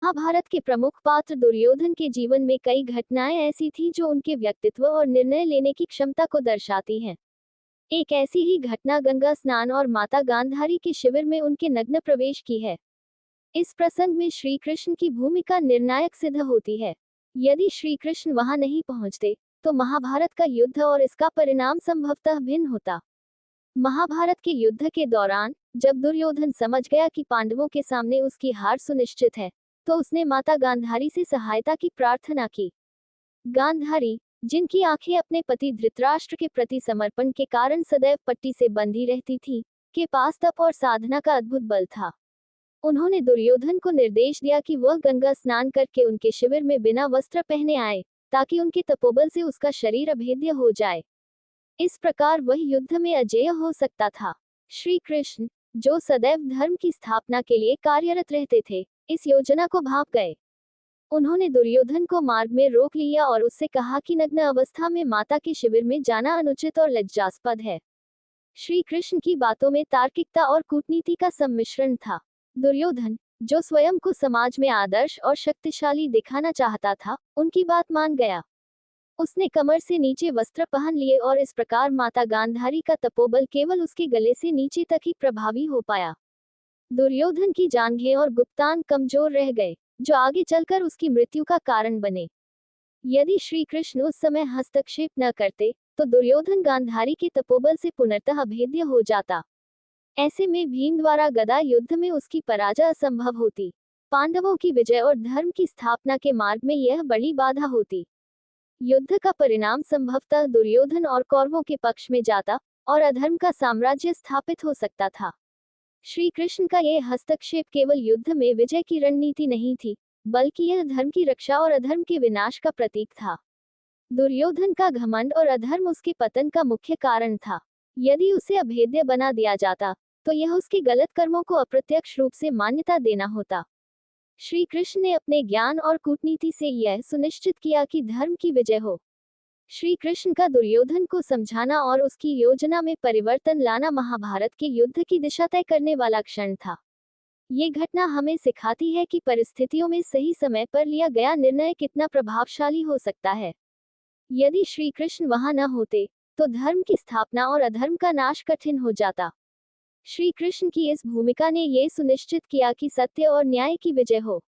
महाभारत के प्रमुख पात्र दुर्योधन के जीवन में कई घटनाएं ऐसी थीं जो उनके व्यक्तित्व और निर्णय लेने की क्षमता को दर्शाती हैं। एक ऐसी ही घटना गंगा स्नान और माता गांधारी के शिविर में उनके नग्न प्रवेश की है। इस प्रसंग में श्री कृष्ण की भूमिका निर्णायक सिद्ध होती है। यदि श्री कृष्ण वहां नहीं पहुंचते तो महाभारत का युद्ध और इसका परिणाम संभवतः भिन्न होता। महाभारत के युद्ध के दौरान जब दुर्योधन समझ गया कि पांडवों के सामने उसकी हार सुनिश्चित है, तो उसने माता गांधारी से सहायता की प्रार्थना की। गांधारी, जिनकी आंखें अपने पति धृतराष्ट्र के प्रति समर्पण के कारण सदैव पट्टी से बंधी रहती थीं, के पास तप और साधना का अद्भुत बल था। उन्होंने दुर्योधन को निर्देश दिया कि वह गंगा स्नान करके उनके शिविर में बिना वस्त्र पहने आए, ताकि उनके तपोबल से उसका शरीर अभेद्य हो जाए। इस प्रकार वह युद्ध में अजेय हो सकता था। श्री कृष्ण, जो सदैव धर्म की स्थापना के लिए कार्यरत रहते थे, इस योजना को भांप गए। उन्होंने दुर्योधन को मार्ग में रोक लिया और उससे कहा कि नग्न अवस्था में माता के शिविर में जाना अनुचित और लज्जास्पद है। श्री कृष्ण की बातों में तार्किकता और कूटनीति का सम्मिश्रण था। दुर्योधन, जो स्वयं को समाज में आदर्श और शक्तिशाली दिखाना चाहता था, उनकी बात मान गया। उसने कमर से नीचे वस्त्र पहन लिए और इस प्रकार माता गांधारी का तपोबल केवल उसके गले से नीचे तक ही प्रभावी हो पाया। दुर्योधन की जांघें और गुप्तांग कमजोर रह गए, जो आगे चलकर उसकी मृत्यु का कारण बने। यदि श्री कृष्ण उस समय हस्तक्षेप न करते तो दुर्योधन गांधारी के तपोबल से पुनर्तः अभेद्य हो जाता। ऐसे में भीम द्वारा गदा युद्ध में उसकी पराजय असंभव होती। पांडवों की विजय और धर्म की स्थापना के मार्ग में यह बड़ी बाधा होती। युद्ध का परिणाम संभवतः दुर्योधन और कौरवों के पक्ष में जाता और अधर्म का साम्राज्य स्थापित हो सकता था। श्री कृष्ण का यह हस्तक्षेप केवल युद्ध में विजय की रणनीति नहीं थी, बल्कि यह धर्म की रक्षा और अधर्म के विनाश का प्रतीक था। दुर्योधन का घमंड और अधर्म उसके पतन का मुख्य कारण था। यदि उसे अभेद्य बना दिया जाता तो यह उसके गलत कर्मों को अप्रत्यक्ष रूप से मान्यता देना होता। श्री कृष्ण ने अपने ज्ञान और कूटनीति से यह सुनिश्चित किया कि धर्म की विजय हो। श्री कृष्ण का दुर्योधन को समझाना और उसकी योजना में परिवर्तन लाना महाभारत के युद्ध की दिशा तय करने वाला क्षण था। ये घटना हमें सिखाती है कि परिस्थितियों में सही समय पर लिया गया निर्णय कितना प्रभावशाली हो सकता है। यदि श्री कृष्ण वहां न होते तो धर्म की स्थापना और अधर्म का नाश कठिन हो जाता। श्री कृष्ण की इस भूमिका ने यह सुनिश्चित किया कि सत्य और न्याय की विजय हो।